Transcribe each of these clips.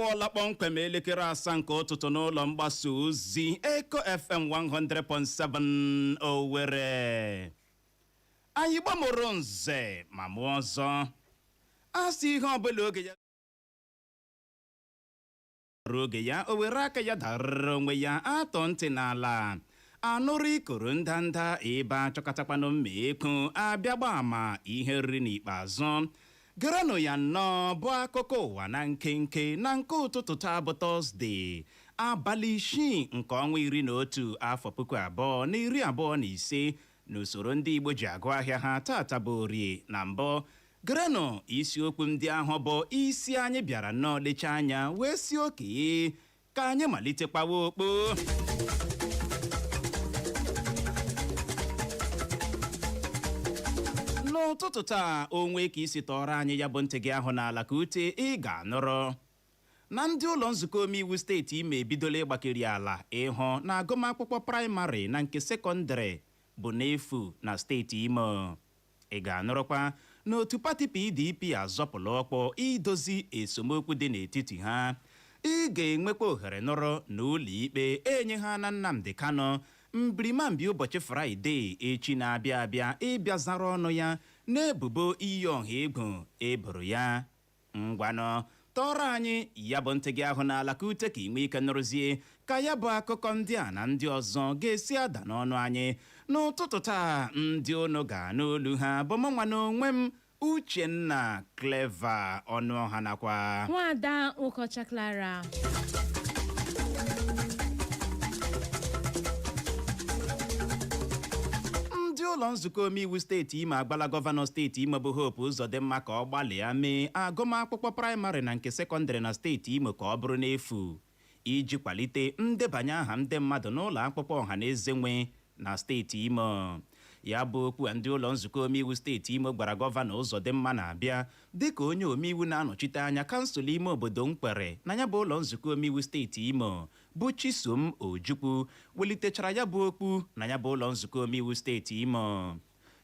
ọkụọla kpọmkwem elekere asaa nke ụtụtụ n'ụlọ mgbasa ozi Eko FM 100.7 Owerri. Anyị gbamụrụ nze ma mụọ ọzọ. Asị ihe ọbụla oge ya o were aka ya darịrị onwe ya atọ ntị n'ala. Anụrụ ikoro ndanda ebe achọkatakwanụ mma ekwu abịa gba ama ihe riri n'ikpeazụ. Gerenụ ya nnọọ bụ akụkọ ụwa na nkenke na nke ụtụtụ taa bụ Tọzdee abalị 6 nke ọnwa 11 afọ 2025 n'usoro ndị Igbo ji agụ ahịa ha tata bụ Orie na mbụ. Gerenụ isiokwu ndị ahụ bụ isi anyị bịara nnọọ lecha anya wee si oke ka anyị malitekwawa okpo. N'ụtụtụ taa onwe ka isi tọrọ anyị ya bụ ntị gị ahụ n'ala ka ute ị ga-anụrụ na ndị ụlọ nzukọ omeiwu steeti Imo ebidola ịgbakeri ala ịhụ na agụmakwụkwọ praịmarị na nke sekọndịrị bụ n'efu na steeti Imo. Ị ga-anụrụkwa na otu pati PDP azọpụla ọkpọ idozi esemokwu dị n'etiti ha. Ị ga-enwekwa ohere nụrụ na ụlọ ikpe enye ha na Nnamdi Kanu mbirimambi ụbọchị Fraịde echi na-abịa abịa ịbịa zara ọnụ ya n'ebubo iyi ọha egwu eboro ya. Ngwanụ tọrọ anyị ya bụ ntị gị ahụ n'ala ka ute ka ị nwee ike nụrụzie ka ya bụ akụkọ ndị a na ndị ọzọ ga-esi ada n'ọnụ anyị n'ụtụtụ taa. Ndị unu ga-anụ olu ha bụ mụnwa na onwe m Uchenna Clever Ọnụọha nakwa Nwada Ụkọcha Clara. ụlọ nzukọ omeiwu steeti Imo agbala gọvanọ steeti Imo bụ Hope Uzodimma ka ọ gbalịa mee agụmakwụkwọ praịmarị na nke sekọndịrị na steeti Imo ka ọ bụrụ n'efu iji kwalite ndebanye aha ndị mmadụ n'ụlọ akwụkwọ ọhaneze nwe na steeti Imo. Ya bụ okwu ndị ụlọ nzukọ omeiwu steeti Imo gwara gọvanọ Uzodimma na-abịa dịka onye omeiwu na-anọchite anya kansụl ime obodo Nkwere na ya bụ ụlọ nzukọ omeiwu steeti Imo bụ Chisom Ojukwu welitechara ya bụ okwu na ya bụ ụlọ nzukọ omeiwu steeti Imo.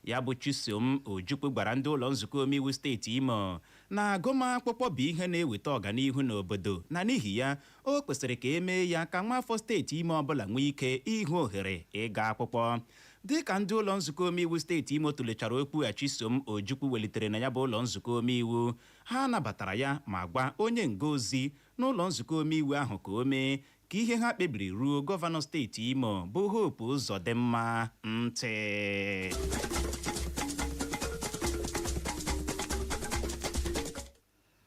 Ya bụ Chisom Ojukwu gwara ndị ụlọ nzukọ omeiwu steeti Imo na agụmakwụkwọ bụ ihe na-eweta ọganihu n'obodo na n'ihi ya o kwesịrị ka emee ya ka nwaafọ steeti Imo ọbụla nwee ike ịhụ ohere ịga akwụkwọ. Dịka ndị ụlọ nzukọ omeiwu steeti Imo tụlechara okwu a Chisom Ojukwu welitere na ya bụ ụlọ nzukọ omeiwu, ha nabatara ya ma gwa onye nga ozi n'ụlọ nzukọ omeiwu ahụ ka o mee ka ihe ha kpebiri ruo gọvanọ steeti Imo bụ Hope Uzodimma ntị.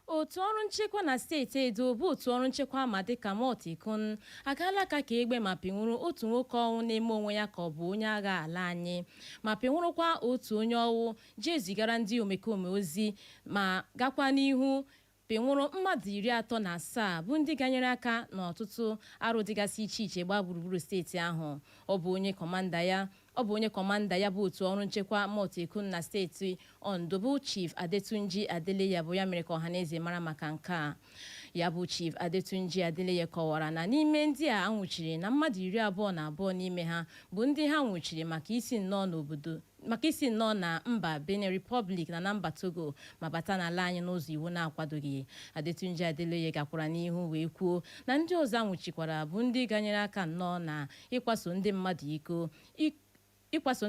Otu ọrụ nchekwa na steeti Edo bụ otu ọrụ nchekwa ma dịka Motikun agaala aka ka egbe ma pinwuru otu nwoke ọnwụ na-eme onwe ya ka ọ bụ onye agha ala anyị ma pinwurukwa otu onye ọnwụ je zigara ndị omekome ozi ma gakwa n'ihu pinwuru mmadụ 37 bụ ndị ganyere aka n'ọtụtụ arụ dịgasị iche iche gbaa gburugburu steeti ahụ. Ọ bụ onye kọmanda ya bụ otu ọrụ nchekwa Motikun na steeti Ondo bụ Chief Adetunji Adeleye bụ ya mere ka ọhaneze mara maka nke a. Ya bụ Chief Adetunji Adeleye kọwara na n'ime ndị a nwụchiri na mmadụ 22 n'ime ha bụ ndị ha nwụchiri maka isi nnọọ na mba Benin Republic na mba Togo ma bata n'ala anyị n'ụzọ iwu na-akwadoghị. Adetunji Adeleye gakwara n'ihu wee kwuo na ndị ọzọ anwụchikwara bụ ndị ganyere aka nnọọ na ịkwaso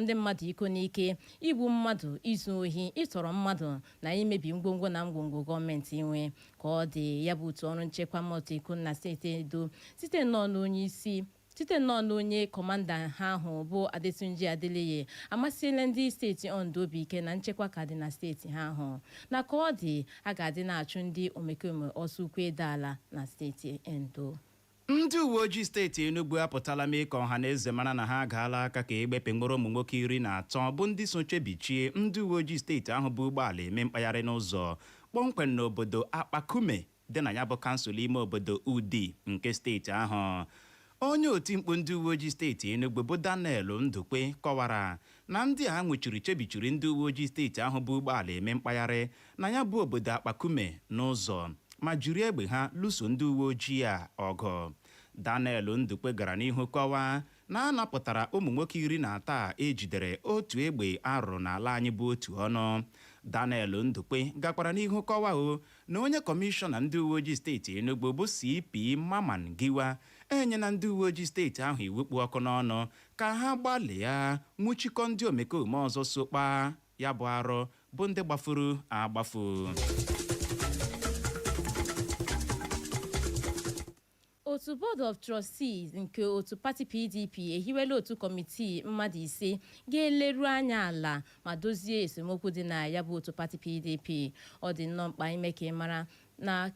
ndị mmadụ iko n'ike, igbu mmadụ, izu ohi, ịtọrọ mmadụ na imebi ngwongwo na ngwongwo gọọmenti inwe. Ka ọ dị, ya bụ otu ọrụ nchekwa Motikun na steeti Edo site nnọọ n'onye kọmanda ha ahụ bụ Adetunji Adeleye amasịla ndị steeti Ondo obi ike na nchekwa ka dị na steeti ha ahụ na ka ọ dị a ga-adị na-achụ ndị omekome ọsọ ukwu ede ala na steeti Endo. Ndị uwe ojii steeti Enugu apụtala mee ka ọhaneze mara na ha agaala aka ka egbe penwuru ụmụ nwoke 13 bụ ndị so chebichie ndị uwe ojii steeti ahụ bụ ụgbọala eme mkpagharị n'ụzọ kpọmkwem n'obodo Akpakume dị na ya bụ kansụl ime obodo Udi nke steeti ahụ. Onye otimkpu ndị uwe ojii steeti Enugu bụ Daniel Ndukwe kọwara na ndị a nwụchiri chebichiri ndị uwe ojii steeti ahụ bụ ụgbọala eme mkpagharị na ya bụ obodo Akpakume n'ụzọ ma jiri egbe ha lụso ndị uwe ojii a ọgụ. Daniel Ndukwe gara n'ihu kọwaa na a napụtara ụmụ nwoke 13 ejidere otu egbe arụrụ n'ala anyị bụ otu ọnụ. Daniel Ndukwe gakwara n'ihu kọwaa na onye kọmishọna ndị uwe ojii steeti Enugu bụ CP Maman Giwa enyela ndị uwe ojii steeti ahụ iwu kpụ ọkụ n'ọnụ ka ha gbalịa nwụchikọ ndị omekome ọzọ sokpa ya bụ arụ bụ ndị gbafuru agbafu. otu Board of Trustees nke otu pati PDP ehiwela otu kọmitii mmadụ 5 ga-eleru anya ala ma dozie esemokwu dị na ya bụ otu pati PDP. Ọ dị nnọọ mkpa ime ka ị mara na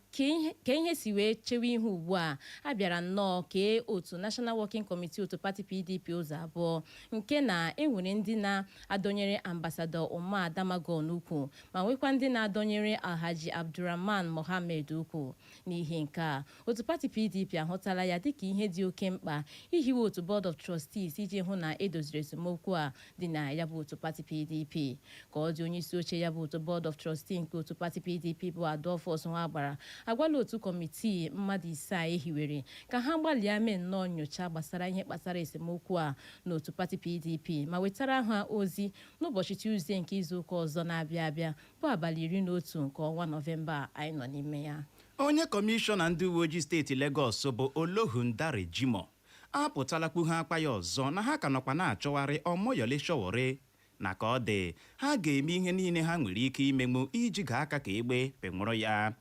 ka ihe si wee chewe ihe ugbu a bịara nnọọ kee otu National Working Committee otu pati PDP ụzọ abụọ nke na enwere ndị na-adọnyere ambasadọ Umar Damagon ukwu ma nwekwa ndị na-adọnyere Alhaji Abdurrahman Mohammed ukwu. N'ihi nke a otu pati PDP ahụtala ya dịka ihe dị oke mkpa ihiwe otu Board of Trustees iji hụ na edoziri esemokwu a dị na ya bụ otu pati PDP. Ka ọ dị onye isi oche ya bụ otu Board of Trustees nke otu pati PDP bụ Adolphus Nwagbara agwala otu kọmitii mmadụ 5 ehiwere ka ha gbalịa mee nnọọ nyocha gbasara ihe kpatara esemokwu a n'otu pati PDP ma wetara ha ozi n'ụbọchị Tuzdee nke izuụka ọzọ na-abịa abịa bụ abalị 11 nke ọnwa Nọvemba anyị nọ n'ime ya. Onye kọmishọna ndị uwe ojii steeti Lagos bụ Olohundare Jimoh apụtala kpughe akpa ya ọzọ na ha ka nọkwa na-achọgharị Omoyole Sowore na ka ọ dị ha ga-eme ihe niile ha nwere ike imenwu iji gaa aka ka egbe penwụrụ ya.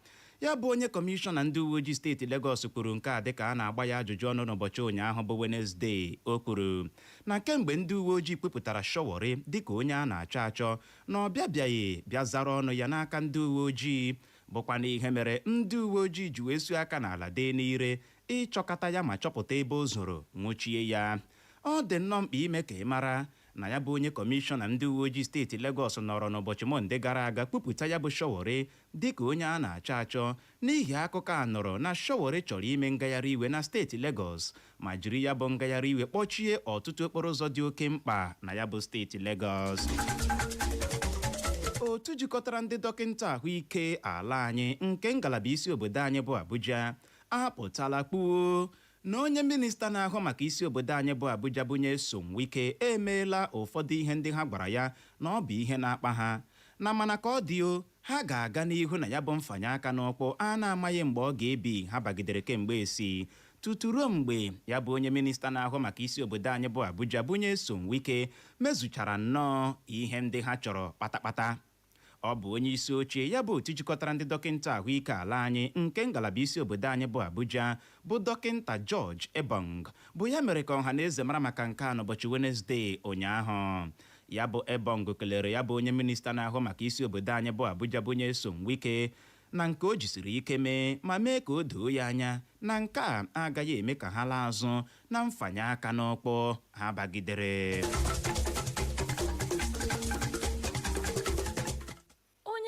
Ya bụ onye kọmishọna ndị uwe ojii steeti Lagos kwuru nke a dịka a na-agba ya ajụjụ ọnụ n'ụbọchị ụnyaahụ bụ Wednesday. O kwuru na kemgbe ndị uwe ojii kpepụtara Sowore dịka onye a na-achọ achọ na ọ bịaghị bịa zara ọnụ ya n'aka ndị uwe ojii bụkwa na ihe mere ndị uwe ojii ji wee suo aka n'ala dee n'ire ịchọkọta ya ma chọpụta ebe o zoro nwụchie ya. Ọ dị nnọọ mkpa ime ka ị mara na ya bụ onye kọmishọna ndị uwe ojii steeti Lagos nọrọ n'ụbọchị Mọnde gara aga kpupụta ya bụ Sowore dịka onye a na-achọ achọ n'ihi akụkọ a nọrọ na Sowore chọrọ ime ngagharị iwe na steeti Lagos ma jiri ya bụ ngagharị iwe kpọchie ọtụtụ okporo ụzọ dị oke mkpa na ya bụ steeti Lagos. Otu jikọtara ndị dọkịta ahụike ala anyị nke ngalaba isi obodo anyị bụ Abuja apụtala kpuo na onye minista na-ahụ maka isi obodo anyị bụ Abuja bụ Nyesom Wike emeela ụfọdụ ihe ndị ha gwara ya na ọ bụ ihe na-akpa ha na mana ka ọ dị ha ga-aga n'ihu na ya bụ mfanye aka n'ọkpụ a na-amaghị mgbe ọ ga-ebi ha bagidere kemgbe esi tutu ruo mgbe ya bụ onye minista na-ahụ maka isi obodo anyị bụ Abuja bụ Nyesom Wike mezuchara nnọọ ihe ndị ha chọrọ kpatakpata. Ọ bụ onye isi oche ya bụ otu jikọtara ndị dọkịta ahụike ala anyị nke ngalaba isi obodo anyị bụ Abuja bụ dọkịta George Ebong bụ ya mere ka ọha na eze mara maka nke a n'ụbọchị Wednesday ụnyaahụ. Ya bụ Ebong kelere ya bụ onye minista na-ahụ maka isi obodo anyị bụ Abuja bụ Nyesom Wike na nke o jisiri ike mee ma mee ka o doo ya anya na nke a agaghị eme ka ha laa azụ na mfanye aka n'ọkpọ ha bagidere.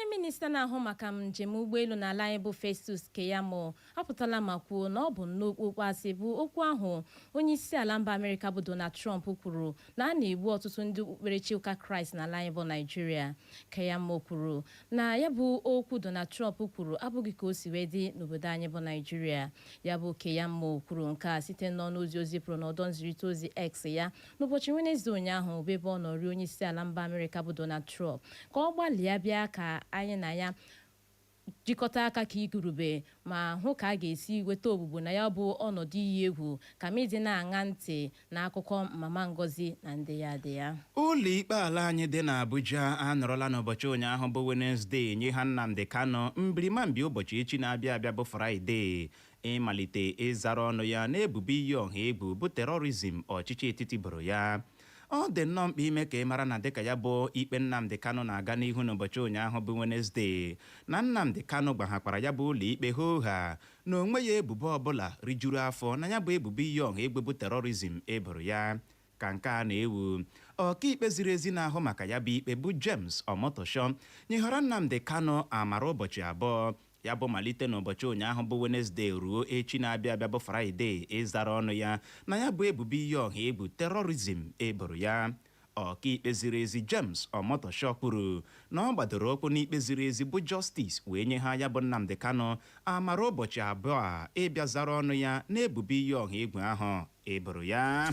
Minista na-ahụ maka njem ụgbọelu n'ala anyị bụ Festus Keyamo apụtala ma kwuo na ọ bụ nnukwu asị bụ okwu ahụ onye isi ala mba Amerịka bụ Donald Trump kwuru na a na-egbu ọtụtụ ndị okpukperechi ụka Kraịst n'ala anyị bụ Naịjirịa. Keyamo kwuru na ya bụ okwu Donald Trump kwuru abụghị ka o si wee dị n'obodo anyị bụ Naịjirịa. Ya bụ Keyamo kwuru nke a site n'ọnụ ozi o zipụrụ n'ọdọ nzirịta ozi X ya n'ụbọchị Wenezdee ụnyaahụ bụ ebe ọ nọ rịọ onye isi ala mba Amerịka bụ Donald Trump ka ọ gbalịa bịa ka anyị na ya jikọta aka ka igurube ma hụ ka a ga-esi weta ogbugbo na ya bụ ọnọdụ iyi egwu ka midi na-aṅa ntị n'akụkọ Mama Ngozi na ndị ya dị ya. Ụlọ ikpe ala anyị dị n'Abuja anọrọla n'ụbọchị ụnyaahụ bụ Wednesday nye ha Nnamdi Kanu mbirimambi ụbọchị echi na-abịa abịa bụ Fraịde ịmalite ịzara ọnụ ya n'ebubo iyi ọha egwu bụ terọrizm ọchịchị etiti boro ya. Ọ dị nnọọ mkpa ime ka ị mara na dịka ya bụ ikpe Nnamdi Kanu na-aga n'ihu n'ụbọchị ụnyaahụ bụ Wednesday na Nnamdi Kanu gbaghakwara ya bụ ụlọ ikpe hooha na onwe ya ebubo ọbụla rijuru afọ na ya bụ ebubo iyi ọha egwu bụ terọrizm eboro ya. Ka nke a na-ewu ọkaikpe ziri ezi na-ahụ maka ya bụ ikpe bụ James Omotosho nyeghara Nnamdi Kanu amara ụbọchị abụọ ya bụ malite n'ụbọchị ụnyaahụ bụ Wednesday ruo echi na-abịa abịa bụ Fraịde ịzara ọnụ ya na ya bụ ebubo iyi ọha egwu terọrizm eboro ya. Ọkaikpe ziri ezi James Omotosho kwuru na ọ gbadoro okwu n'ikpe ziri ezi bụ Justice wee nye ha ya bụ Nnamdi Kanu amara ụbọchị abụọ a ịbịa zara ọnụ ya na ebubo iyi ọha egwu ahụ eboro ya.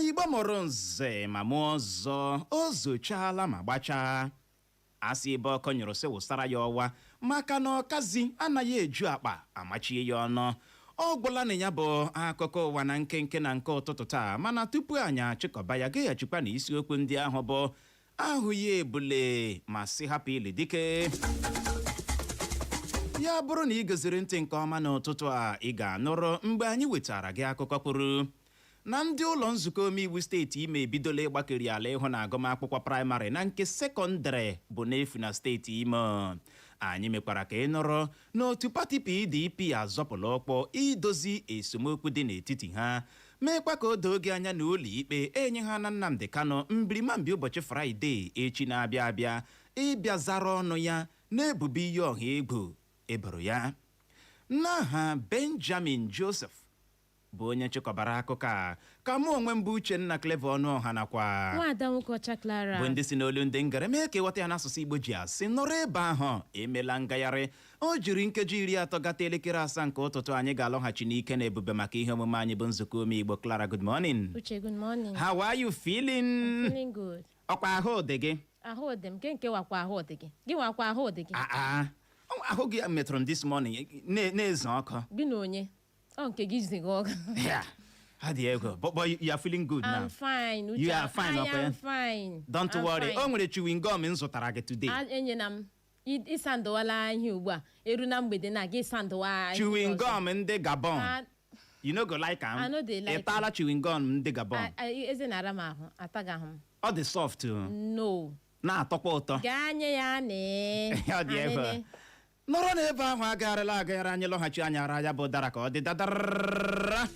Igbo mụrụ nze ma mụọ ọzọ o zochala ma gbachaa asị ebe ọkọ nyụrụ sị wụsara ya ọwa maka na ọkazi anaghị eju akpa amachie ya ọnụ. Ọ gwụla na ya bụ akụkọ ụwa na nkenke na nke ụtụtụ taa, mana tupu anyị achịkọba ya gaghachikwa na isiokwu ndị ahụ bụ ahụ ya ebule ma sị hapụ ili dike. Ya bụrụ na ị goziri ntị nke ọma n'ụtụtụ a, ị ga-anụrụ mgbe anyị wetara gị akụkọ kwuru na ndị ụlọ nzukọ omeiwu steeti Imo ebidola ịgbakeri ala ịhụ na agụmakwụkwọ praịmarị na nke sekọndịrị bụ n'efu na steeti Imo. Anyị mekwara ka ị nụrụ n'otu pati PDP azọpụla ọkpọ idozi esemokwu dị n'etiti ha, meekwa ka o doo gị anya na ụlọ ikpe enye ha na Nnamdi Kanu mbirimambi ụbọchị Fraịde echi na-abịa abịa ịbịa zara ọnụ ya na-ebubo iyi ọha egwu eboro ya. N'aha Benjamin Joseph bụ onye nchịkọbara akụkọ a, ka mụ onwe m bụ Uchenna Clever Ọnụọha nakwa Nwada nwoke ọcha Clara bụ ndị si n'olu ndị ngere mee ka ịghọta ya n'asụsụ Igbo ji asị nọrọ ebe ahụ emela ngagharị. O jiri nkeji 30 gata elekere 7 nke ụtụtụ anyị ga-alọghachi n'ike na ebube maka ihe omume anyị bụ nzukọ omeiwu. Clara, good morning. Uche, good morning. How are you feeling? Feeling good. Ọkwa ahụ dị gị? Ahụ dị m nke wakwa ahụ dị gị. Gị wakwa ahụ dị gị. Ahụ gị metụrụ m this morning na-eze ọkụ. Gị na onye? Ọ nke gị zighị ọkụ. Yeah. How do you go? But you are feeling good now. I'm fine. Uche, You are fine, I okay? am fine. Don't I'm worry. fine. O nwere chewing gum m zụtara gị today. Enyela m ịsandụwala ihe ugbu a eru na mgbede na gị sandụwa ihe Chewing ọzọ. gum ndị Gabon. You no go like am. I no dey like Ị taala chewing gum ndị Gabon. Eze na-ara m ahụ atagaghị m. Ọ dị soft. No. Na-atọkwa ụtọ. Gaa nye ya Ọ dị ebe. Nọrọ n'ebe ahụ agagharịla agagharị anyị lọghachi anya ara ya bụ dara ka ọ dị dadara.